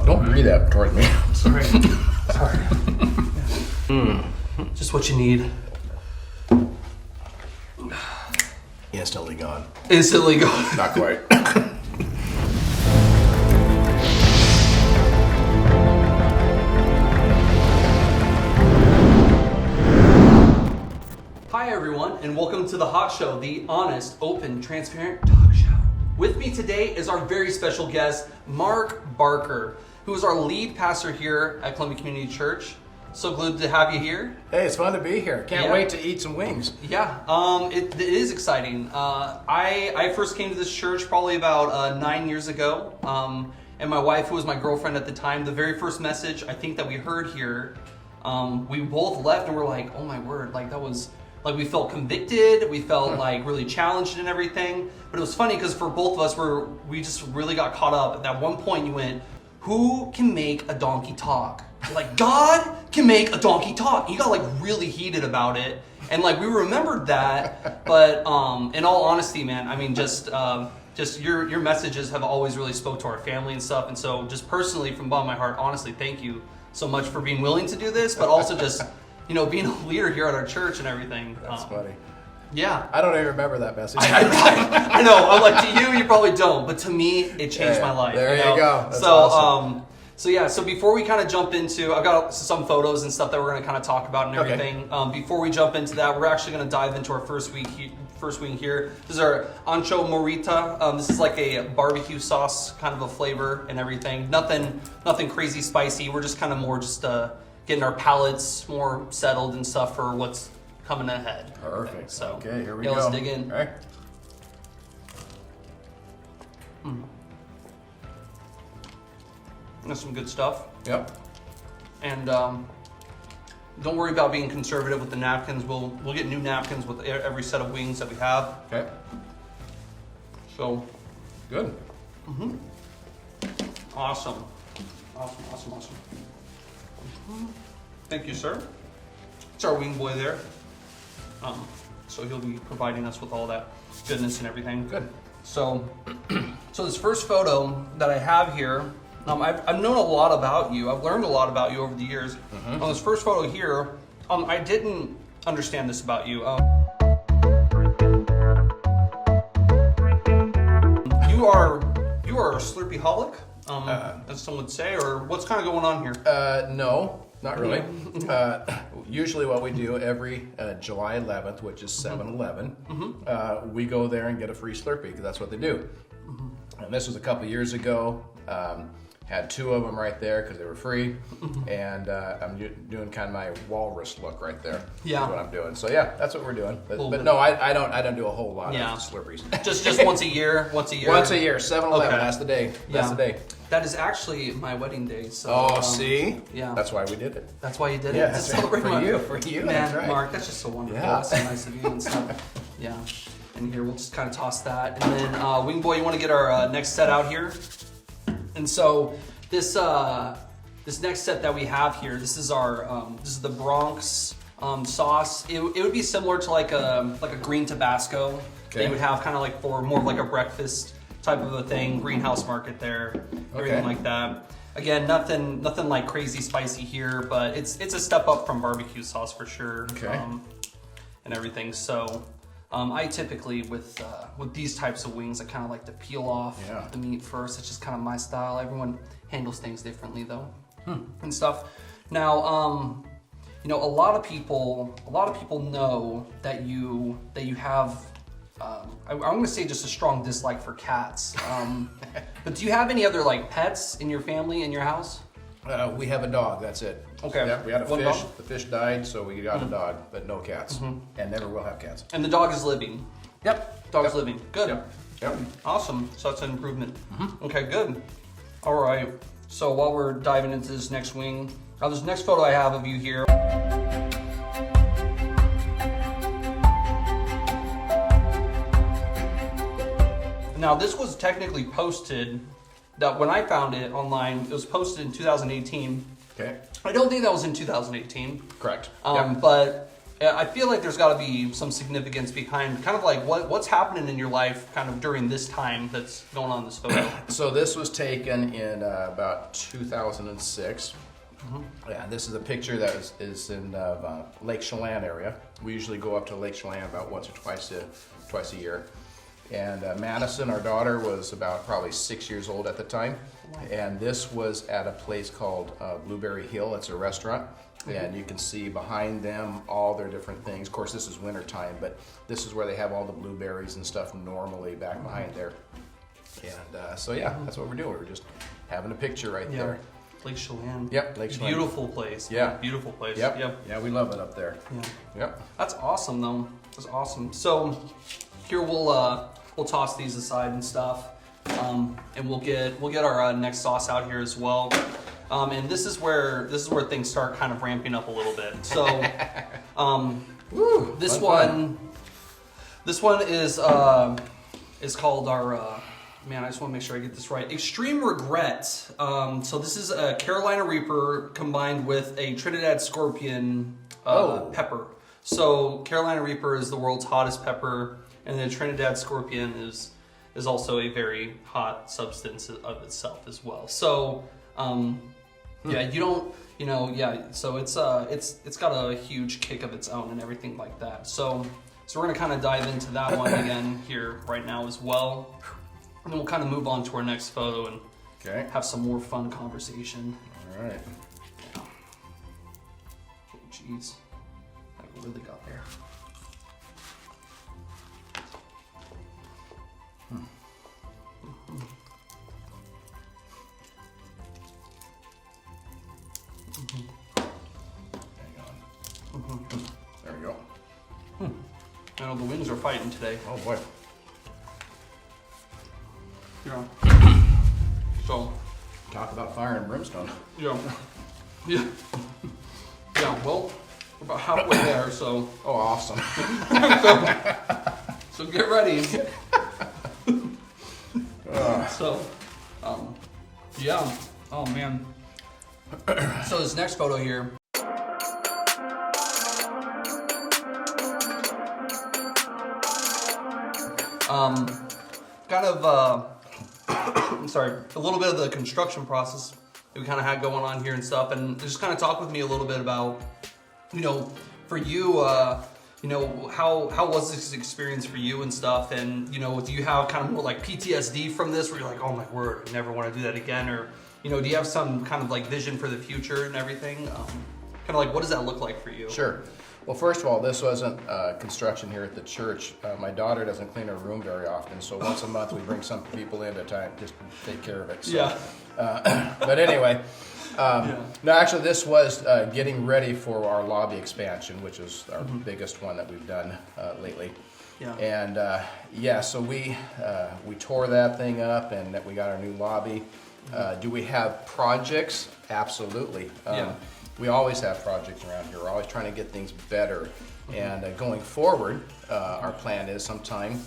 Don't breathe that towards me. Sorry. Just what you need. Instantly gone. Instantly gone. Not quite. Hi everyone, and welcome to the HOTT Show, the honest, open, transparent talk show. With me today is our very special guest, Mark Barker, who is our lead pastor here at Columbia Community Church. So good to have you here. Hey, it's fun to be here. Can't wait to eat some wings. Yeah, it is exciting. I first came to this church probably about 9 years ago, and my wife, who was my girlfriend at the time, the very first message I think that we heard here, we both left and were like, oh my word, like that was, like we felt convicted, we felt like really challenged and everything. But it was funny because for both of us, we just really got caught up. At that one point you went, who can make a donkey talk? Like, God can make a donkey talk. You got like really heated about it. And like we remembered that, but in all honesty, man, I mean just your messages have always really spoke to our family and stuff. And so just personally from the bottom of my heart, honestly, thank you so much for being willing to do this, but also just, you know, being a leader here at our church and everything. That's funny. Yeah. I don't even remember that message. I know. I'm like, to you probably don't, but to me, it changed my life. There you go. That's so, awesome. So before we kind of jump into, I've got some photos and stuff that we're going to kind of talk about and everything. Okay. Before we jump into that, we're actually going to dive into our first wing here. This is our ancho morita. This is like a barbecue sauce kind of a flavor and everything. Nothing crazy spicy. We're just kind of more just getting our palates more settled and stuff for what's coming ahead. Perfect. So, okay, here we go. Let's dig in. All right. That's some good stuff. Yep. And don't worry about being conservative with the napkins. We'll get new napkins with every set of wings that we have. Okay. So. Good. Mm-hmm. Awesome. Thank you, sir. It's our wing boy there. So he'll be providing us with all that goodness and everything. Good. So this first photo that I have here, I've known a lot about you. I've learned a lot about you over the years. Mm-hmm. On this first photo here, I didn't understand this about you. You are a slurpee-holic, as some would say, or what's kind of going on here? No, not really. Usually what we do every July 11th, which is 7-Eleven, we go there and get a free Slurpee because that's what they do. And this was a couple years ago. Had two of them right there because they were free, and I'm doing kind of my walrus look right there. Yeah, that's what I'm doing. So yeah, that's what we're doing. But no, I don't do a whole lot of Slurpees. just once a year. Once a year. 7-Eleven. Okay. That's the day. That's the day. That is actually my wedding day. So, see? Yeah. That's why we did it. That's why you did it? Yeah, to celebrate for you. Man, that's right. Mark, that's just so wonderful. Yeah. That's so nice of you and stuff. Yeah. And here, we'll just kind of toss that. And then, Wing Boy, you want to get our next set out here? And so, this next set that we have here, this is our, this is the Bronx sauce. It would be similar to like a green Tabasco. That you would have kind of like for more of like a breakfast type of a thing, greenhouse market there, everything like that. Again, nothing like crazy spicy here, but it's a step up from barbecue sauce for sure. Okay. And everything. So I typically with these types of wings, I kind of like to peel off the meat first. It's just kind of my style. Everyone handles things differently though, and stuff. Now, you know, a lot of people know that you have. I'm going to say just a strong dislike for cats. But do you have any other like pets in your family, in your house? We have a dog, that's it. Okay. Yeah, we had a One fish. dog? The fish died, so we got a dog, but no cats. And never will have cats. And the dog is living? Yep. Dog's living. Good. Yep. Awesome. So that's an improvement. Okay, good. All right. So while we're diving into this next wing, this next photo I have of you here. Now this was technically posted, that when I found it online, it was posted in 2018. Okay. I don't think that was in 2018. Correct. But I feel like there's got to be some significance behind kind of like what's happening in your life kind of during this time that's going on in this photo. So this was taken in about 2006. Yeah, this is a picture that is in Lake Chelan area. We usually go up to Lake Chelan about once or twice a year. And Madison, our daughter, was about probably 6 years old at the time. And this was at a place called Blueberry Hill. It's a restaurant. And you can see behind them all their different things. Of course, this is winter time, but this is where they have all the blueberries and stuff normally back behind there. And so yeah, that's what we're doing. We're just having a picture right there. Lake Chelan. Yep, Lake Chelan. Beautiful place. Yeah. Beautiful place. Yep. Yeah, we love it up there. Yeah. Yep. That's awesome though. That's awesome. So here we'll toss these aside and stuff. And we'll get our next sauce out here as well. And this is where things start kind of ramping up a little bit. So this one is called our man, I just want to make sure I get this right. Extreme Regret. So this is a Carolina Reaper combined with a Trinidad Scorpion pepper. So Carolina Reaper is the world's hottest pepper, and then Trinidad Scorpion is also a very hot substance of itself as well. So yeah, so it's got a huge kick of its own and everything like that. So we're gonna kind of dive into that one again here right now as well. And then we'll kind of move on to our next photo and have some more fun conversation. All right. Yeah. Oh, jeez. I really got there. Hang on. There we go. I know the wings are fighting today. Oh boy. Yeah. So. Talk about fire and brimstone. Yeah. Yeah. Yeah. Well, we're about halfway there, so. Oh, awesome. So get ready. So, yeah. Oh man. So this next photo here. Kind of. I'm sorry, a little bit of the construction process that we kind of had going on here and stuff, and just kind of talk with me a little bit about, for you, how was this experience for you and stuff, and do you have kind of more like PTSD from this, where you're like, oh my word, I never want to do that again, or do you have some kind of like vision for the future and everything? Kind of like, what does that look like for you? Sure. Well, first of all, this wasn't construction here at the church. My daughter doesn't clean her room very often, so once a month we bring some people in to just take care of it. So, yeah. But anyway, no, actually this was getting ready for our lobby expansion, which is our biggest one that we've done lately. Yeah. And so we tore that thing up, and we got our new lobby. Do we have projects? Absolutely. We always have projects around here. We're always trying to get things better. And going forward, our plan is sometime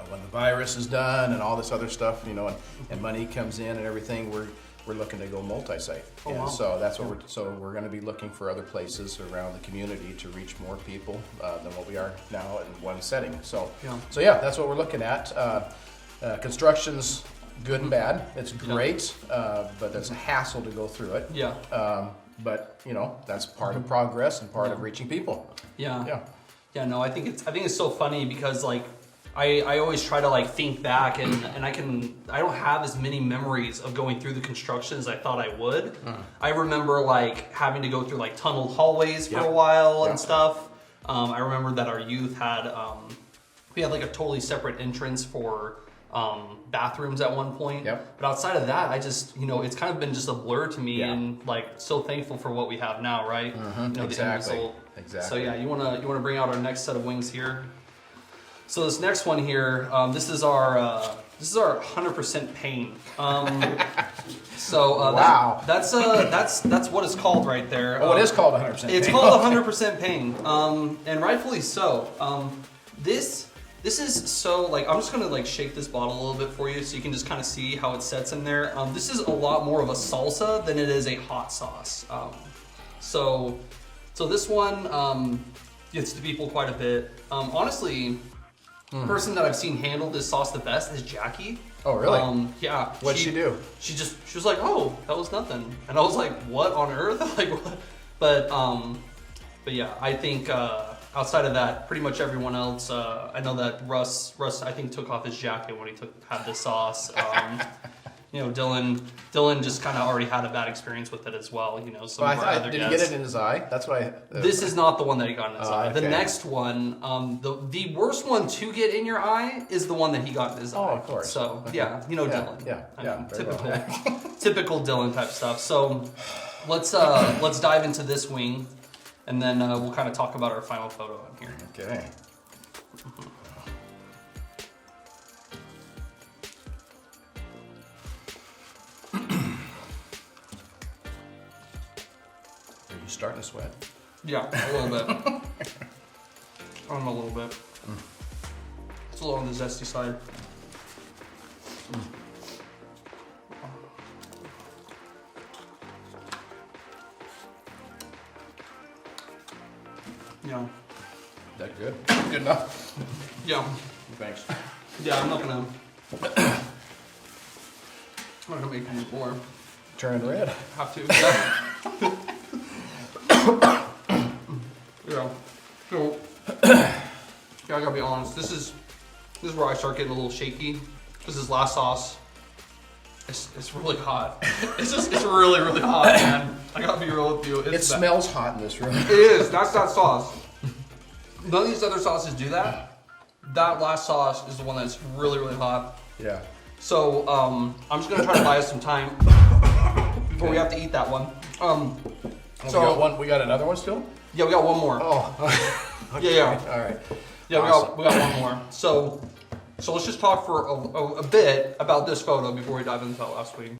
when the virus is done and all this other stuff, and money comes in and everything, we're looking to go multi-site. Oh, wow. So that's what we're going to be looking for other places around the community to reach more people than what we are now in one setting. So that's what we're looking at. Construction's good and bad. It's great, but it's a hassle to go through it. Yeah. But that's part of progress and part of reaching people. Yeah. No, I think it's so funny because like I always try to like think back and I don't have as many memories of going through the construction as I thought I would. I remember like having to go through like tunneled hallways for a while and stuff. I remember that our youth had we had like a totally separate entrance for bathrooms at one point. Yep. But outside of that, I just, it's kind of been just a blur to me, and like so thankful for what we have now, right? The end result. Exactly. So yeah, you wanna bring out our next set of wings here. So this next one here, this is our 100% pain. Wow. That's what it's called right there. Oh, it is called 100% pain. It's called 100% pain, and rightfully so. This is so, like, I'm just gonna like shake this bottle a little bit for you so you can just kind of see how it sets in there. This is a lot more of a salsa than it is a hot sauce. So this one, gets to people quite a bit. Honestly, the person that I've seen handle this sauce the best is Jackie. Oh, really? Yeah. What'd she do? She was like, oh, that was nothing. And I was like, what on earth? Like, what? But yeah, I think outside of that, pretty much everyone else, I know that Russ, I think, took off his jacket when he had the sauce. You know, Dylan just kind of already had a bad experience with it as well. You know, some of our other did guests. he get it in his eye? That's why. This is not the one that he got in his eye. Okay. The next one, the worst one to get in your eye is the one that he got in his eye. Oh, of course. So yeah, you know Dylan. Yeah. I mean, typical, Well. typical Dylan type stuff. So let's dive into this wing, and then we'll kind of talk about our final photo in here. Okay. Are you starting to sweat? Yeah, a little bit. A little bit. It's a little on the zesty side. Yeah. That good? Good enough? Yeah. Thanks. Yeah, I'm not gonna make any more. Turn red. Have to. Yeah. Yeah. So, yeah, I gotta be honest. This is where I start getting a little shaky because this last sauce, it's really hot. It's really really hot, man. I gotta be real with you. It smells hot in this room. It is. That's that sauce. None of these other sauces do that. That last sauce is the one that's really really hot. Yeah. So I'm just gonna try to buy us some time before we have to eat that one. So we got another one still? yeah, we got one more. Oh. Okay. Yeah. All right. Yeah, Awesome. we got one more. So let's just talk for a bit about this photo before we dive into that last week.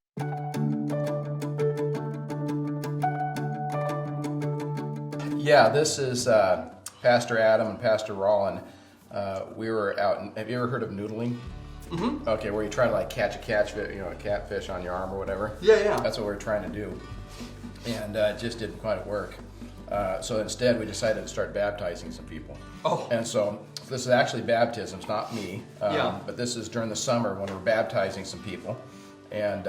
Yeah, this is Pastor Adam and Pastor Rollin. We were out. Have you ever heard of noodling? Mm-hmm. Okay, where you try to like catch a catfish on your arm or whatever. Yeah. That's what we were trying to do, and it just didn't quite work. So instead, we decided to start baptizing some people. Oh. And so this is actually baptisms, not me. But this is during the summer when we're baptizing some people, and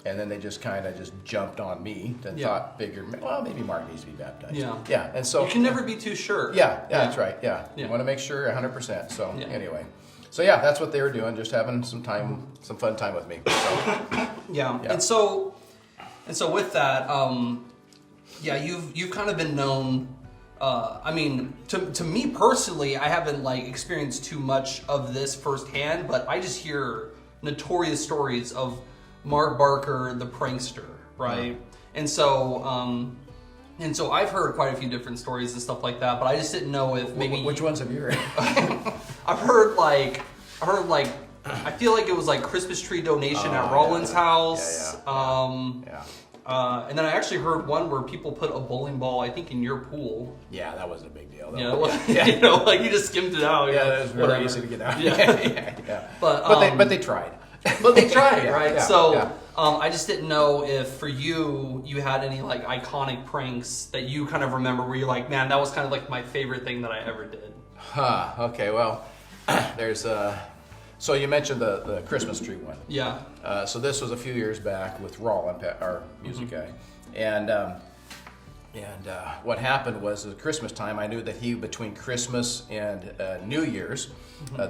then they just kind of just jumped on me and figured, well, maybe Mark needs to be baptized. Yeah. And so You can never be too sure. Yeah, that's right. Yeah. Yeah. You want to make sure 100%. So Yeah. anyway, so yeah, that's what they were doing, just having some fun time with me. So, Yeah. And so with that, you've kind of been known. I mean, to me personally, I haven't like experienced too much of this firsthand, but I just hear notorious stories of Mark Barker, the prankster, right? And so I've heard quite a few different stories and stuff like that, but I just didn't know if maybe which ones have you heard? I heard like I feel like it was like Christmas tree donation at Rollins' house. And then I actually heard one where people put a bowling ball, I think, in your pool. Yeah, that wasn't a big deal. Yeah, you know, like you just skimmed it out. Yeah, that was very easy to get out. Yeah. But they tried. But they tried, right? Yeah, so yeah. I just didn't know if for you had any like iconic pranks that you kind of remember where you're like, man, that was kind of like my favorite thing that I ever did. Okay, well, there's so you mentioned the Christmas tree one. Yeah. So this was a few years back with Rollin, our music guy, and what happened was at Christmas time, I knew that between Christmas and New Year's,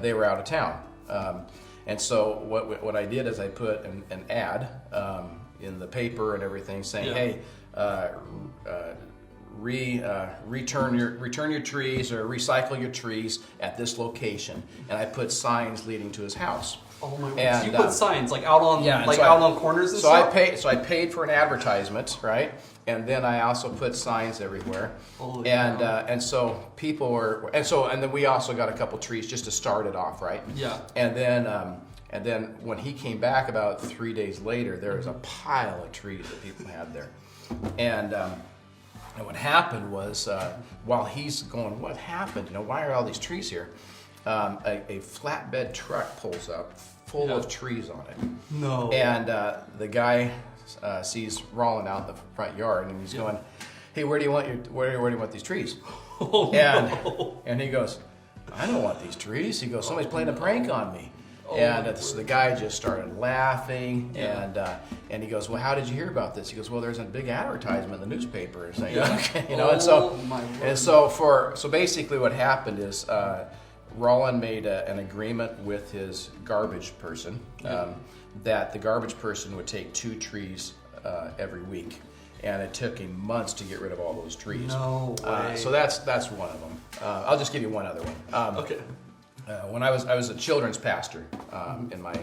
they were out of town. And so what I did is I put an ad in the paper and everything saying, hey, return your trees or recycle your trees at this location. And I put signs leading to his house. Oh my god! And, so you put signs like out on on corners and so stuff. I paid for an advertisement, right? And then I also put signs everywhere. Holy and cow. and so people were and then we also got a couple trees just to start it off, right? Yeah. And then when he came back about 3 days later, there was a pile of trees that people had there, and what happened was while he's going, what happened? You know, why are all these trees here? A flatbed truck pulls up full of trees on it. No. And the guy sees Rollin out in the front yard, and he's going, "Hey, where do you want these trees?" Oh, and he goes, I don't want these trees. He goes, somebody's playing a prank on me. And so the guy just started laughing, and he goes, well, how did you hear about this? He goes, well, there's a big advertisement in the newspaper saying, okay, so basically what happened is Roland made an agreement with his garbage person that the garbage person would take 2 trees every week. And it took him months to get rid of all those trees. No way. So that's one of them. I'll just give you one other one. Okay. When I was a children's pastor in my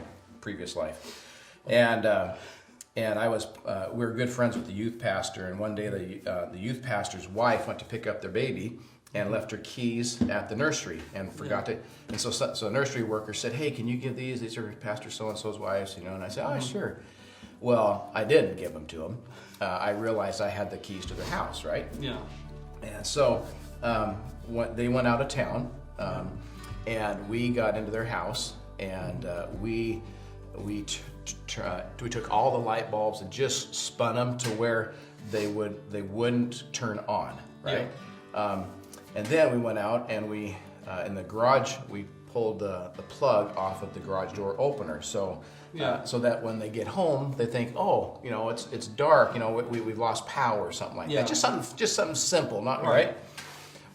previous life, and I was we were good friends with the youth pastor. And one day the youth pastor's wife went to pick up their baby and left her keys at the nursery and forgot to. And so the nursery worker said, "Hey, can you give these? These are Pastor so and so's wives, you know." And I said, "Oh, sure." Well, I didn't give them to him. I realized I had the keys to their house, right? Yeah. And so they went out of town, and we got into their house, and we took all the light bulbs and just spun them to where they wouldn't turn on, right? Yeah. And then we went out and we in the garage we pulled the plug off of the garage door opener, so that when they get home they think, oh, you know, it's dark, you know, we've lost power or something like that. Just something simple, not right.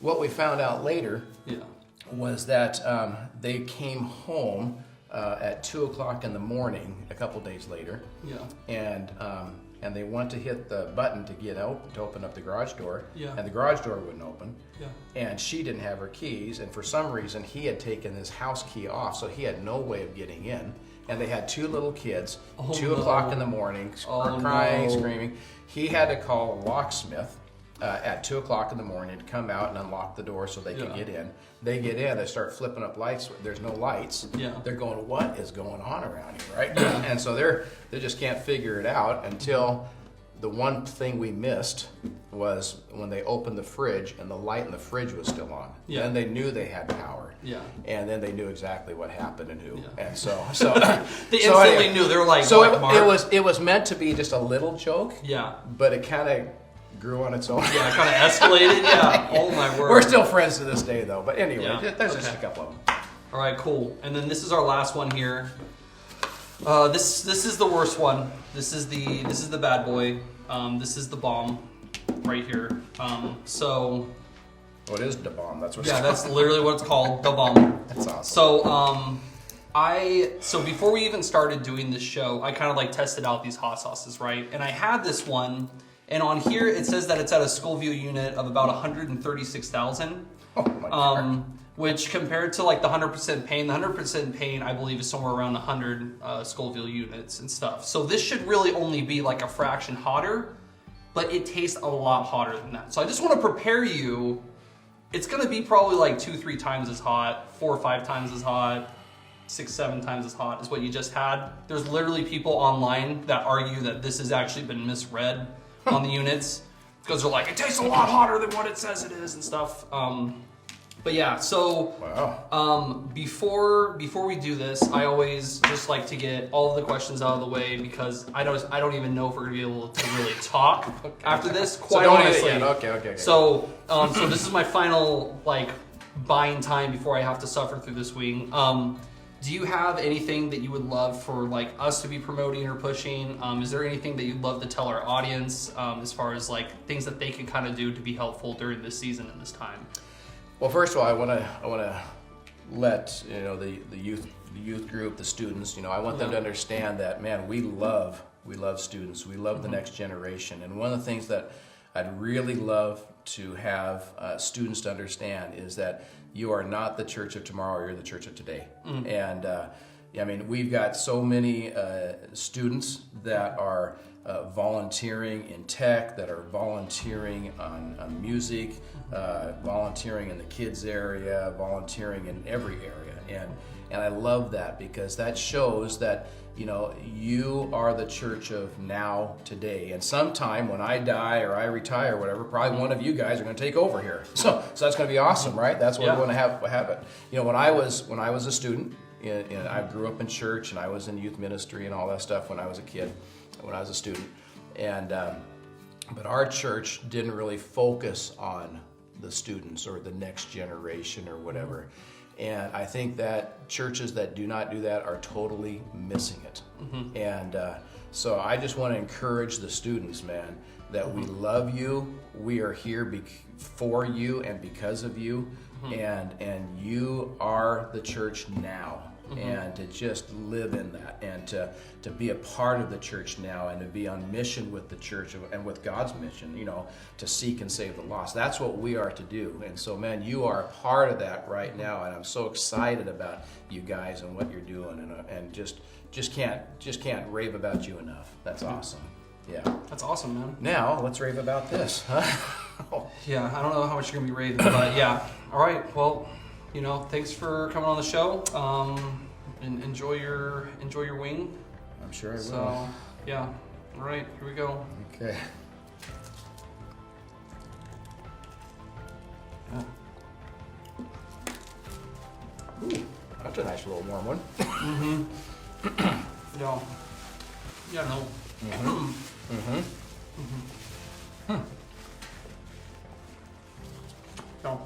What we found out later was that they came home at 2 o'clock in the morning a couple days later, and they went to hit the button to get out to open up the garage door, and the garage door wouldn't open, and she didn't have her keys, and for some reason he had taken his house key off, so he had no way of getting in, and they had 2 little kids, 2 o'clock in the morning, crying, screaming. He had to call a locksmith at 2 o'clock in the morning to come out and unlock the door so they could get in. They get in, they start flipping up lights. There's no lights. They're going, what is going on around here, right? And so they just can't figure it out until the one thing we missed was when they opened the fridge and the light in the fridge was still on. Then they knew they had power. And then they knew exactly what happened and who. And so they instantly knew. They were like, so it was meant to be just a little joke. But it kind of grew on its own. Kind of escalated. Oh my word. We're still friends to this day, though. But anyway, there's just a couple of them. All right, cool. And then this is our last one here. This is the worst one. This is the bad boy. This is the bomb, right here. So. What is the bomb? That's what. That's literally what it's called. The bomb. That's awesome. So so before we even started doing this show, I kind of like tested out these hot sauces, right? And I had this one. And on here, it says that it's at a Scoville unit of about 136,000. Oh my God. Which compared to like the 100% pain, the 100% pain, I believe, is somewhere around 100 Scoville units and stuff. So this should really only be like a fraction hotter, but it tastes a lot hotter than that. So I just want to prepare you. It's going to be probably like 2-3 times as hot, 4 or 5 times as hot, 6-7 times as hot as what you just had. There's literally people online that argue that this has actually been misread on the units, because they're like, it tastes a lot hotter than what it says it is and stuff. But yeah, so before we do this, I always just like to get all of the questions out of the way, because I don't even know if we're gonna be able to really talk after this. Quite honestly. Okay. So so this is my final like buying time before I have to suffer through this wing. Do you have anything that you would love for like us to be promoting or pushing? Is there anything that you'd love to tell our audience as far as like things that they can kind of do to be helpful during this season and this time? Well, first of all, I want to let the youth group, the students. I want them to understand that, man, we love students. We love the next generation, and one of the things that I'd really love to have students to understand is that you are not the church of tomorrow, you're the church of today. And I mean, we've got so many students that are volunteering in tech, that are volunteering on music, volunteering in the kids area, volunteering in every area. And I love that, because that shows that you are the church of now, today. And sometime when I die or I retire or whatever, probably one of you guys are going to take over here. So that's going to be awesome, right? That's what we want to have it. When I was a student, and I grew up in church, and I was in youth ministry and all that stuff when I was a kid, when I was a student. And but our church didn't really focus on the students or the next generation or whatever. And I think that churches that do not do that are totally missing it. And so I just want to encourage the students, man, that we love you. We are here for you and because of you. And you are the church now. And to just live in that, and to be a part of the church now, and to be on mission with the church and with God's mission, you know, to seek and save the lost. That's what we are to do. And so, man, you are a part of that right now, and I'm so excited about you guys and what you're doing, and just can't rave about you enough. That's awesome. Yeah. That's awesome, man. Now let's rave about this, huh? Yeah, I don't know how much you're gonna be raving, but yeah. All right. Well, you know, thanks for coming on the show. And enjoy your wing. I'm sure I will. So, yeah. All right, here we go. Okay. Ooh, that's a nice little warm one. Yeah. Yeah, no. No.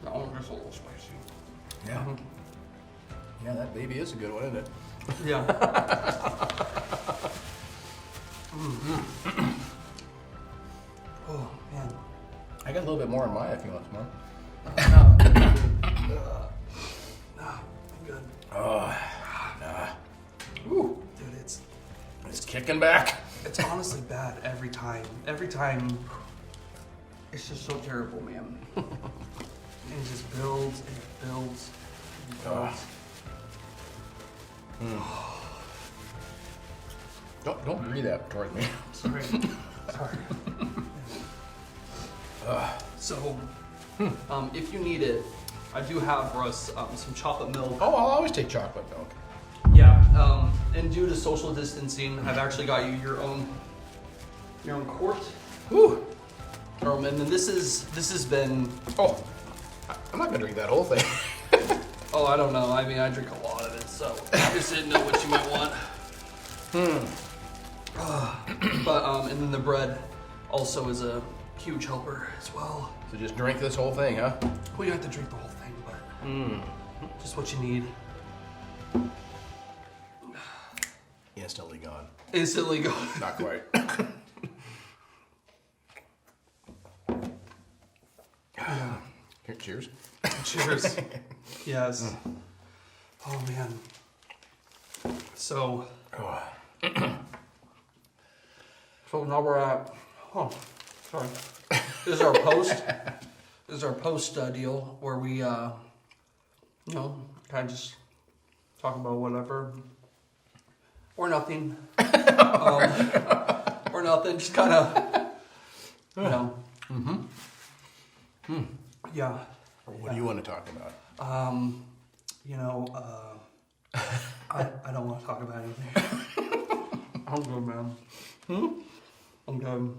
That one is a little spicy. Yeah. Yeah, that baby is a good one, isn't it? Yeah. Oh, man. I got a little bit more in mine if you want some more. I'm good. Oh, nah. Ooh. Dude, it's kicking back. It's honestly bad every time. Every time, it's just so terrible, man. And it just builds and it builds and it builds. Don't breathe that towards me. Sorry. Sorry. So, if you need it, I do have for us some chocolate milk. Oh, I'll always take chocolate milk. Yeah, and due to social distancing, I've actually got you your own quart. Whew. And then this has been. Oh, I'm not gonna drink that whole thing. Oh, I don't know. I mean, I drink a lot of it, so I just didn't know what you might want. But and then the bread also is a huge helper as well. So just drink this whole thing, huh? Well, you don't have to drink the whole thing, but just what you need. Instantly gone. Instantly gone. Not quite. Here, cheers. Cheers. Yes. Oh man. So. So now we're at. Oh, sorry. This is our post. This is our post deal where we, you know, kind of just talk about whatever, or nothing, or nothing. Just kind of, you know. Yeah. What do you want to talk about? You know, I don't want to talk about anything. I'm good, man. I'm good.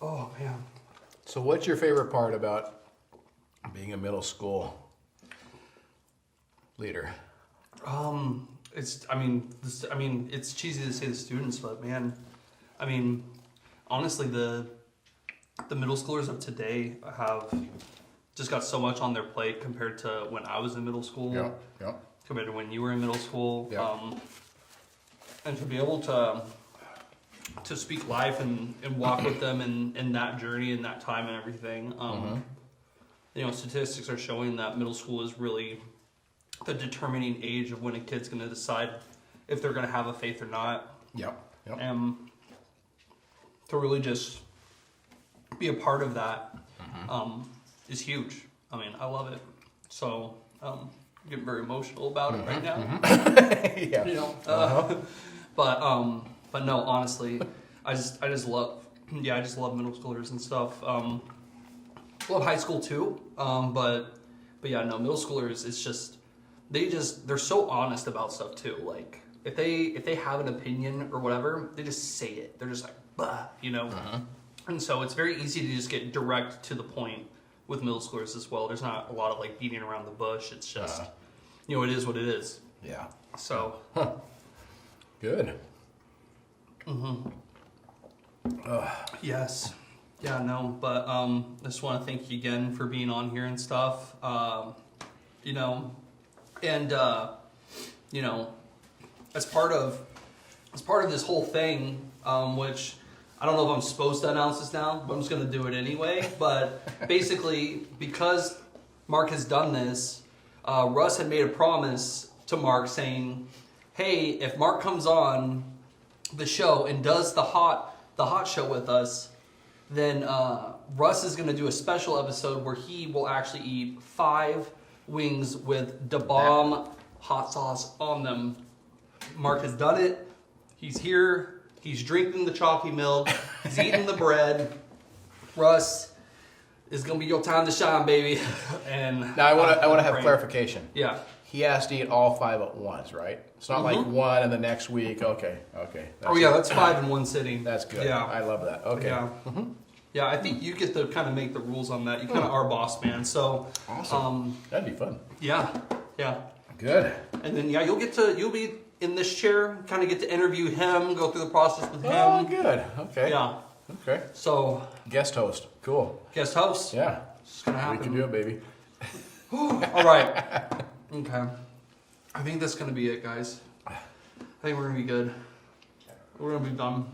Oh, man. So what's your favorite part about being a middle school leader? It's cheesy to say the students, but man, I mean, honestly, the middle schoolers of today have just got so much on their plate compared to when I was in middle school. Yeah. Compared to when you were in middle school. Yeah. And to be able to speak life and walk with them in that journey and that time and everything. You know, statistics are showing that middle school is really the determining age of when a kid's going to decide if they're going to have a faith or not. Yep. And to really just be a part of that is huge. I mean, I love it. So, I'm getting very emotional about it right now. Yeah. You know, but no, honestly, I just love middle schoolers and stuff. Love high school too. But yeah, no, middle schoolers, it's just, they're so honest about stuff too. Like if they have an opinion or whatever, they just say it. They're just like, bah, you know? And so it's very easy to just get direct to the point with middle schoolers as well. There's not a lot of like beating around the bush. It's just, you know, it is what it is. Yeah. So. Good. Yes. Yeah, no, but I just want to thank you again for being on here and stuff. You know, and you know, as part of this whole thing, which I don't know if I'm supposed to announce this now, but I'm just going to do it anyway. But basically, because Mark has done this, Russ had made a promise to Mark saying, "Hey, if Mark comes on the show and does the HOTT Show with us, then Russ is going to do a special episode where he will actually eat 5 wings with Da Bomb hot sauce on them." Mark has done it. He's here. He's drinking the chalky milk. He's eating the bread. Russ, it's going to be your time to shine, baby. And Now I want to have clarification. Yeah. He has to eat all 5 at once, right? It's not like one and the next week. Okay. Oh yeah, that's 5 in one sitting. That's good. Yeah. I love that. Okay. Yeah. Yeah, I think you get to kind of make the rules on that. You kind of are boss man. So Awesome. That'd be fun. yeah. Good. And then you'll be in this chair, kind of get to interview him, go through the process with him. Oh, good. Okay. Yeah. Okay. So Guest host. Cool. guest host. Yeah. It's gonna happen. We can do it, baby. All right. Okay. I think that's gonna be it, guys. I think we're gonna be good. We're gonna be done.